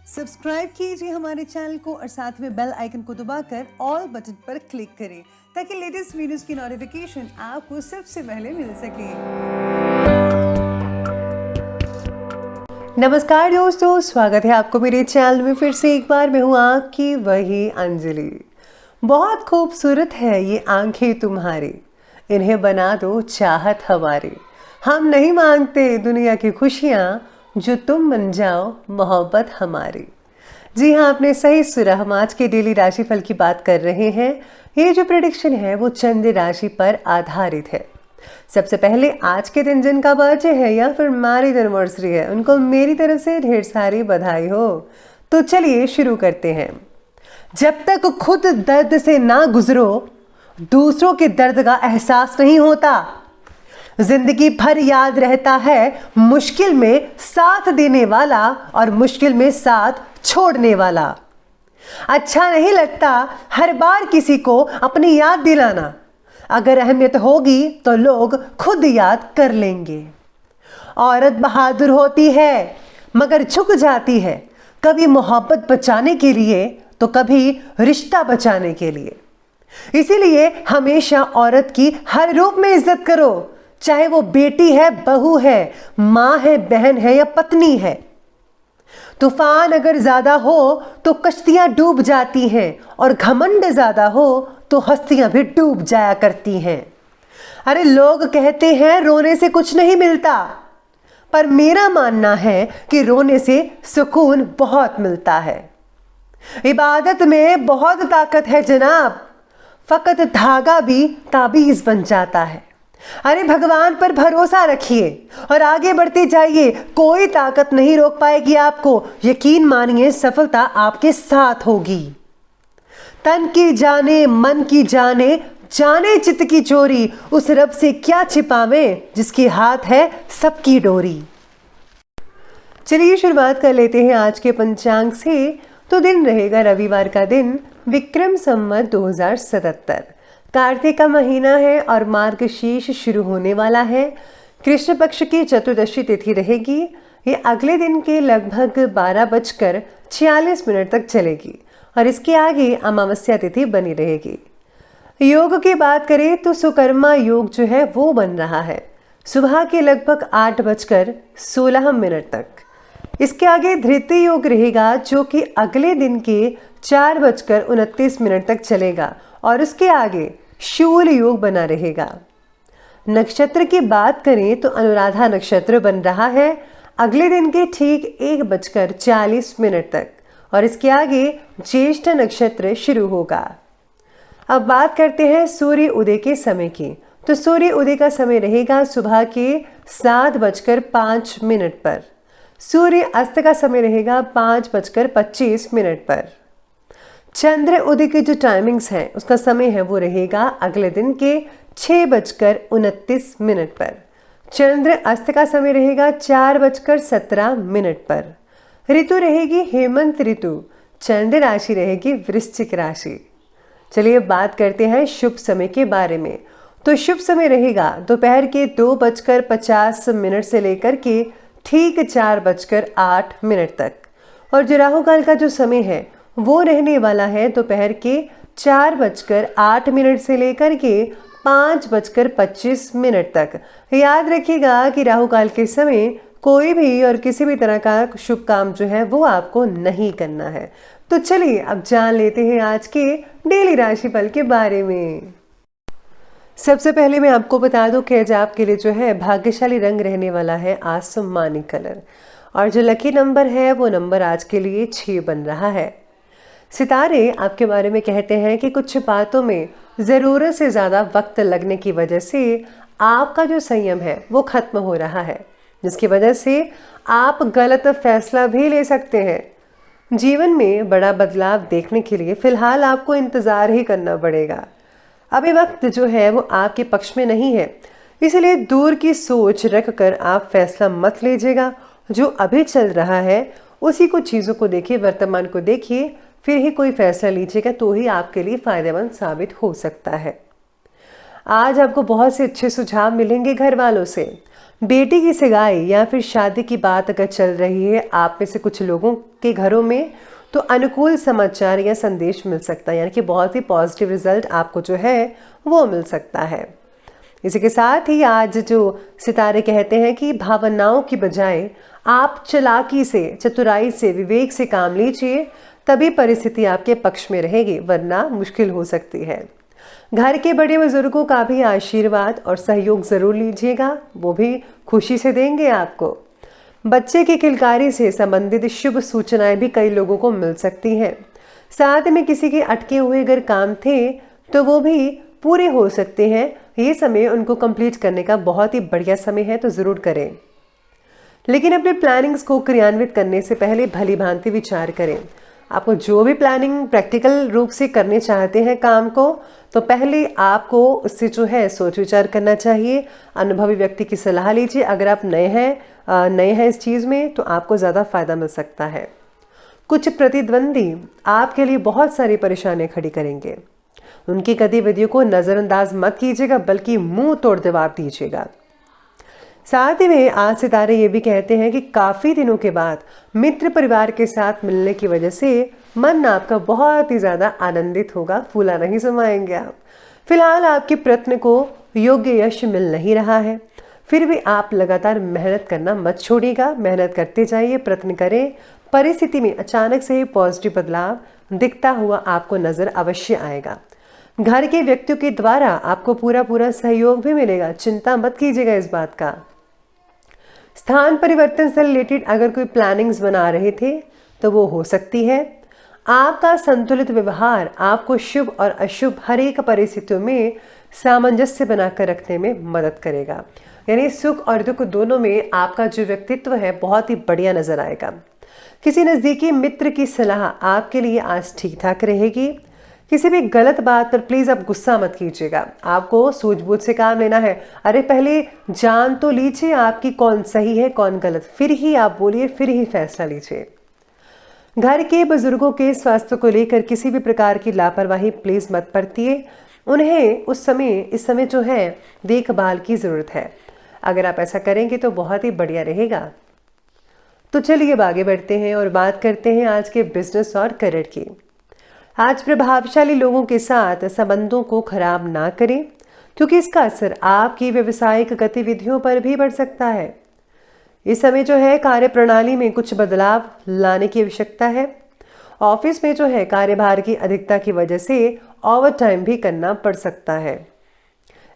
Subscribe कीजिए हमारे channel को और साथ में बेल आइकन को दबाकर ऑल बटन पर क्लिक करें ताकि लेटेस्ट वीडियोस की नोटिफिकेशन आपको सबसे पहले मिल सके। नमस्कार दोस्तों, स्वागत है आपको मेरे चैनल में फिर से एक बार। मैं हूँ आपकी वही अंजलि। बहुत खूबसूरत है ये आंखें तुम्हारी, इन्हें बना दो चाहत हमारी। हम नहीं मांगते दुनिया की खुशियाँ, जो तुम बन जाओ मोहब्बत हमारी। जी हाँ, आपने सही सुना। हम आज के डेली राशिफल की बात कर रहे हैं। ये जो प्रेडिक्शन है वो चंद्र राशि पर आधारित है। सबसे पहले आज के दिन जिनका बर्थडे है या फिर मैरिज एनिवर्सरी है, उनको मेरी तरफ से ढेर सारी बधाई हो। तो चलिए शुरू करते हैं। जब तक खुद दर्द से ना गुजरो, दूसरों के दर्द का एहसास नहीं होता। जिंदगी भर याद रहता है मुश्किल में साथ देने वाला और मुश्किल में साथ छोड़ने वाला। अच्छा नहीं लगता हर बार किसी को अपनी याद दिलाना। अगर अहमियत होगी तो लोग खुद याद कर लेंगे। औरत बहादुर होती है मगर झुक जाती है, कभी मोहब्बत बचाने के लिए तो कभी रिश्ता बचाने के लिए। इसीलिए हमेशा औरत की हर रूप में इज्जत करो, चाहे वो बेटी है, बहू है, माँ है, बहन है या पत्नी है। तूफान अगर ज्यादा हो तो कश्तियां डूब जाती हैं और घमंड ज्यादा हो तो हस्तियां भी डूब जाया करती हैं। अरे लोग कहते हैं रोने से कुछ नहीं मिलता, पर मेरा मानना है कि रोने से सुकून बहुत मिलता है। इबादत में बहुत ताकत है जनाब, फकत धागा भी ताबीज बन जाता है। अरे भगवान पर भरोसा रखिए और आगे बढ़ते जाइए, कोई ताकत नहीं रोक पाएगी आपको। यकीन मानिए सफलता आपके साथ होगी। तन की जाने मन की जाने, जाने चित्त की चोरी, उस रब से क्या छिपावे जिसके हाथ है सबकी डोरी। चलिए शुरुआत कर लेते हैं आज के पंचांग से। तो दिन रहेगा रविवार का दिन, विक्रम संवत 2077। कार्तिक का महीना है और मार्गशीर्ष शुरू होने वाला है। कृष्ण पक्ष की चतुर्दशी तिथि रहेगी। ये अगले दिन के लगभग 12:46 तक चलेगी और इसके आगे अमावस्या तिथि बनी रहेगी। योग की बात करें तो सुकर्मा योग जो है वो बन रहा है सुबह के लगभग 8:16 तक। इसके आगे धृति योग रहेगा जो कि अगले दिन के 4:29 तक चलेगा और उसके आगे शूल योग बना रहेगा। नक्षत्र की बात करें तो अनुराधा नक्षत्र बन रहा है अगले दिन के ठीक 1:40 तक और इसके आगे ज्येष्ठ नक्षत्र शुरू होगा। अब बात करते हैं सूर्य उदय के समय की। तो सूर्य उदय का समय रहेगा सुबह के 7:05 पर। सूर्य अस्त का समय रहेगा 5:25 पर। चंद्र उदय की जो टाइमिंग्स है उसका समय है वो रहेगा अगले दिन के 6:29 पर। चंद्र अस्त का समय रहेगा 4:17 पर। ऋतु रहेगी हेमंत ऋतु। चंद्र राशि रहेगी वृश्चिक राशि। चलिए बात करते हैं शुभ समय के बारे में। तो शुभ समय रहेगा दोपहर के 2:50 से लेकर के ठीक 4:08 तक। और जो राहु काल का जो समय है वो रहने वाला है दोपहर के 4:08 से लेकर के 5:25 तक। याद रखिएगा कि राहु काल के समय कोई भी और किसी भी तरह का शुभ काम जो है वो आपको नहीं करना है। तो चलिए अब जान लेते हैं आज के डेली राशिफल के बारे में। सबसे पहले मैं आपको बता दूं कि आज आपके लिए जो है भाग्यशाली रंग रहने वाला है आसमानी कलर और जो लकी नंबर है वो नंबर आज के लिए 6 बन रहा है। सितारे आपके बारे में कहते हैं कि कुछ बातों में ज़रूरत से ज़्यादा वक्त लगने की वजह से आपका जो संयम है वो खत्म हो रहा है, जिसकी वजह से आप गलत फैसला भी ले सकते हैं। जीवन में बड़ा बदलाव देखने के लिए फ़िलहाल आपको इंतज़ार ही करना पड़ेगा। अभी वक्त जो है वो आपके पक्ष में नहीं है, इसलिए दूर की सोच रख कर आप फैसला मत लीजिएगा। जो अभी चल रहा है उसी को चीज़ों को देखिए, वर्तमान को देखिए, फिर ही कोई फैसला लीजिएगा तो ही आपके लिए फ़ायदेमंद साबित हो सकता है। आज आपको बहुत से अच्छे सुझाव मिलेंगे घर वालों से। बेटी की सगाई या फिर शादी की बात अगर चल रही है आप में से कुछ लोगों के घरों में, तो अनुकूल समाचार या संदेश मिल सकता है, यानी कि बहुत ही पॉजिटिव रिजल्ट आपको जो है वो मिल सकता है। इसी के साथ ही आज जो सितारे कहते हैं कि भावनाओं की बजाय आप चालाकी से, चतुराई से, विवेक से काम लीजिए, तभी परिस्थिति आपके पक्ष में रहेगी, वरना मुश्किल हो सकती है। घर के बड़े बुजुर्गों का भी आशीर्वाद और सहयोग जरूर लीजिएगा, वो भी खुशी से देंगे आपको। बच्चे की किलकारी से संबंधित शुभ सूचनाएं भी कई लोगों को मिल सकती हैं। साथ में किसी के अटके हुए अगर काम थे तो वो भी पूरे हो सकते हैं। ये समय उनको कंप्लीट करने का बहुत ही बढ़िया समय है, तो ज़रूर करें। लेकिन अपने प्लानिंग्स को क्रियान्वित करने से पहले भली भांति विचार करें। आपको जो भी प्लानिंग प्रैक्टिकल रूप से करने चाहते हैं काम को, तो पहले आपको उससे जो है सोच विचार करना चाहिए। अनुभवी व्यक्ति की सलाह लीजिए। अगर आप नए हैं इस चीज़ में, तो आपको ज़्यादा फायदा मिल सकता है। कुछ प्रतिद्वंदी आपके लिए बहुत सारी परेशानियां खड़ी करेंगे। उनकी गतिविधियों को नज़रअंदाज मत कीजिएगा, बल्कि मुंह तोड़ जवाब दीजिएगा। साथ ही में आज सितारे ये भी कहते हैं कि काफ़ी दिनों के बाद मित्र परिवार के साथ मिलने की वजह से मन आपका बहुत ही ज़्यादा आनंदित होगा, फूला नहीं समाएंगे आप। फिलहाल आपके प्रयत्न को योग्य यश मिल नहीं रहा है, फिर भी आप लगातार मेहनत करना मत छोड़िएगा। मेहनत करते जाइए, प्रयत्न करें। परिस्थिति में अचानक से पॉजिटिव बदलाव दिखता हुआ आपको नज़र अवश्य आएगा। घर के व्यक्तियों के द्वारा आपको पूरा सहयोग भी मिलेगा, चिंता मत कीजिएगा इस बात का। स्थान परिवर्तन से रिलेटेड अगर कोई प्लानिंग्स बना रहे थे तो वो हो सकती है। आपका संतुलित व्यवहार आपको शुभ और अशुभ हर एक परिस्थितियों में सामंजस्य बनाकर रखने में मदद करेगा। यानी सुख और दुख दोनों में आपका जो व्यक्तित्व है बहुत ही बढ़िया नजर आएगा। किसी नज़दीकी मित्र की सलाह आपके लिए आज ठीक ठाक रहेगी। किसी भी गलत बात पर प्लीज़ आप गुस्सा मत कीजिएगा, आपको सूझबूझ से काम लेना है। अरे पहले जान तो लीजिए आपकी कौन सही है कौन गलत, फिर ही आप बोलिए, फिर ही फैसला लीजिए। घर के बुजुर्गों के स्वास्थ्य को लेकर किसी भी प्रकार की लापरवाही प्लीज़ मत बरतिए। उन्हें इस समय जो है देखभाल की ज़रूरत है। अगर आप ऐसा करेंगे तो बहुत ही बढ़िया रहेगा। तो चलिए अब आगे बढ़ते हैं और बात करते हैं आज के बिजनेस और करियर की। आज प्रभावशाली लोगों के साथ संबंधों को खराब ना करें, क्योंकि इसका असर आपकी व्यवसायिक गतिविधियों पर भी बढ़ सकता है। इस समय जो है कार्य प्रणाली में कुछ बदलाव लाने की आवश्यकता है। ऑफिस में जो है कार्यभार की अधिकता की वजह से ओवरटाइम भी करना पड़ सकता है।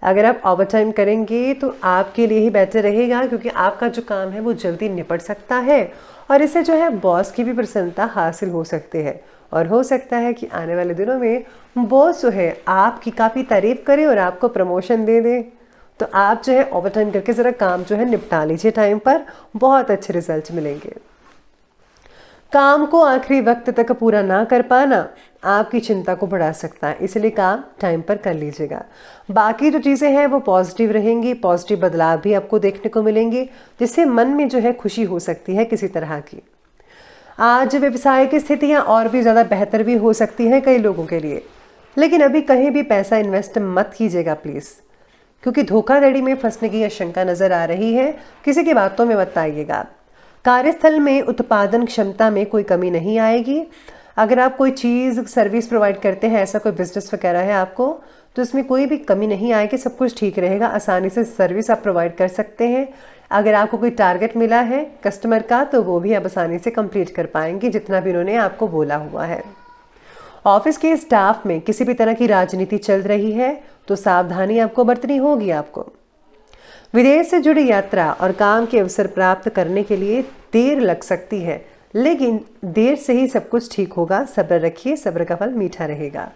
अगर आप ओवरटाइम करेंगे तो आपके लिए ही बेहतर रहेगा, क्योंकि आपका जो काम है वो जल्दी निपट सकता है और इससे जो है बॉस की भी प्रसन्नता हासिल हो सकती है। और हो सकता है कि आने वाले दिनों में बॉस जो है आपकी काफ़ी तारीफ करे और आपको प्रमोशन दे दे। तो आप जो है ओवरटाइम करके ज़रा काम जो है निपटा लीजिए टाइम पर, बहुत अच्छे रिजल्ट मिलेंगे। काम को आखिरी वक्त तक पूरा ना कर पाना आपकी चिंता को बढ़ा सकता है, इसलिए काम टाइम पर कर लीजिएगा। बाकी जो चीज़ें हैं वो पॉजिटिव रहेंगी, पॉजिटिव बदलाव भी आपको देखने को मिलेंगे, जिससे मन में जो है खुशी हो सकती है किसी तरह की। आज व्यवसाय की स्थितियाँ और भी ज़्यादा बेहतर भी हो सकती हैं कई लोगों के लिए, लेकिन अभी कहीं भी पैसा इन्वेस्ट मत कीजिएगा प्लीज़, क्योंकि धोखाधड़ी में फंसने की आशंका नज़र आ रही है। किसी की बातों में मत आइएगा। कार्यस्थल में उत्पादन क्षमता में कोई कमी नहीं आएगी। अगर आप कोई चीज़ सर्विस प्रोवाइड करते हैं, ऐसा कोई बिजनेस वगैरह है आपको, तो इसमें कोई भी कमी नहीं आएगी, सब कुछ ठीक रहेगा। आसानी से सर्विस आप प्रोवाइड कर सकते हैं। अगर आपको कोई टारगेट मिला है कस्टमर का, तो वो भी आप आसानी से कंप्लीट कर पाएंगे, जितना भी उन्होंने आपको बोला हुआ है। ऑफिस के स्टाफ में किसी भी तरह की राजनीति चल रही है तो सावधानी आपको बरतनी होगी। आपको विदेश से जुड़ी यात्रा और काम के अवसर प्राप्त करने के लिए देर लग सकती है, लेकिन देर से ही सब कुछ ठीक होगा। सब्र रखिए, सब्र का फल मीठा रहेगा।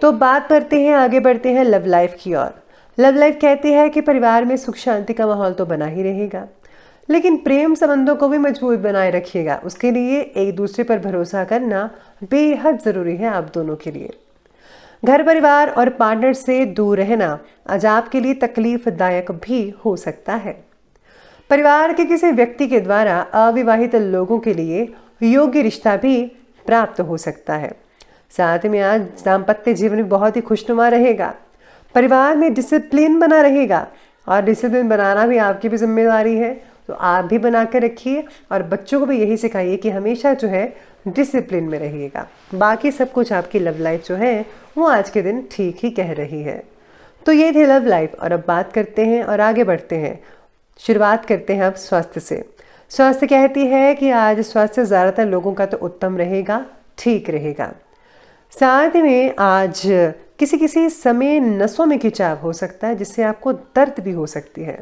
तो बात करते हैं, आगे बढ़ते हैं लव लाइफ की ओर। लव लाइफ कहती है कि परिवार में सुख शांति का माहौल तो बना ही रहेगा, लेकिन प्रेम संबंधों को भी मजबूत बनाए रखिएगा। उसके लिए एक दूसरे पर भरोसा करना बेहद ज़रूरी है आप दोनों के लिए। घर परिवार और पार्टनर से दूर रहना आज आपके लिए तकलीफदायक भी हो सकता है। परिवार के किसी व्यक्ति के द्वारा अविवाहित लोगों के लिए योग्य रिश्ता भी प्राप्त हो सकता है। साथ में आज दाम्पत्य जीवन बहुत ही खुशनुमा रहेगा। परिवार में डिसिप्लिन बना रहेगा। और डिसिप्लिन बनाना भी आपकी भी जिम्मेदारी है, तो आप भी बना कर रखिए और बच्चों को भी यही सिखाइए कि हमेशा जो है डिसिप्लिन में रहिएगा। बाकी सब कुछ आपकी लव लाइफ जो है वो आज के दिन ठीक ही कह रही है। तो ये थी लव लाइफ, और अब बात करते हैं और आगे बढ़ते हैं। शुरुआत करते हैं अब स्वास्थ्य से। स्वास्थ्य कहती है कि आज स्वास्थ्य ज़्यादातर लोगों का तो उत्तम रहेगा, ठीक रहेगा। साथ में आज किसी किसी समय नसों में खिंचाव हो सकता है, जिससे आपको दर्द भी हो सकती है।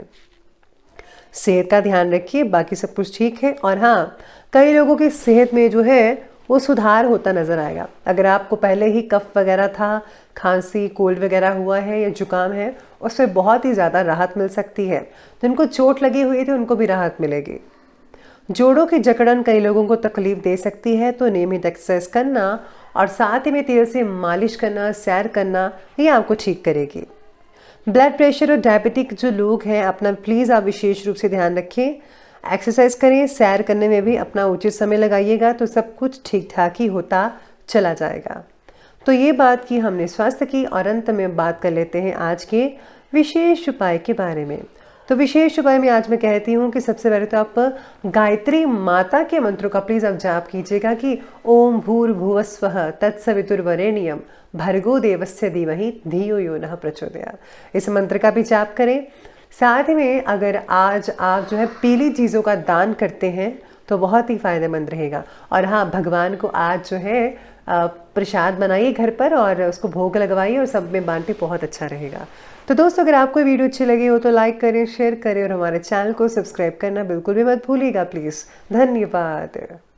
सेहत का ध्यान रखिए, बाकी सब कुछ ठीक है। और हाँ, कई लोगों की सेहत में जो है वो सुधार होता नज़र आएगा। अगर आपको पहले ही कफ वगैरह था, खांसी कोल्ड वगैरह हुआ है या जुकाम है, उससे बहुत ही ज़्यादा राहत मिल सकती है। जिनको चोट लगी हुई थी उनको भी राहत मिलेगी। जोड़ों की जकड़न कई लोगों को तकलीफ दे सकती है, तो नियमित एक्सरसाइज करना और साथ ही में तेल से मालिश करना, सैर करना, ये आपको ठीक करेगी। ब्लड प्रेशर और डायबिटिक जो लोग हैं, अपना प्लीज़ आप विशेष रूप से ध्यान रखें। एक्सरसाइज करें, सैर करने में भी अपना उचित समय लगाइएगा, तो सब कुछ ठीक ठाक ही होता चला जाएगा। तो ये बात की हमने स्वास्थ्य की, और अंत में बात कर लेते हैं आज के विशेष उपाय के बारे में। तो विशेष उपाय में आज मैं कहती हूँ कि सबसे पहले तो आप गायत्री माता के मंत्रों का प्लीज़ आप जाप कीजिएगा कि ओम भूर्भुवस्वः तत्सवितुर्वरेण्यम भर्गो देवस्य धीमहि धियो यो नः प्रचोदयात्। इस मंत्र का भी जाप करें। साथ में अगर आज आप जो है पीली चीज़ों का दान करते हैं तो बहुत ही फायदेमंद रहेगा। और हाँ, भगवान को आज जो है प्रसाद बनाइए घर पर और उसको भोग लगवाइए और सब में बांटिए, बहुत अच्छा रहेगा। तो दोस्तों, अगर आपको वीडियो अच्छी लगी हो तो लाइक करें, शेयर करें और हमारे चैनल को सब्सक्राइब करना बिल्कुल भी मत भूलिएगा प्लीज़। धन्यवाद।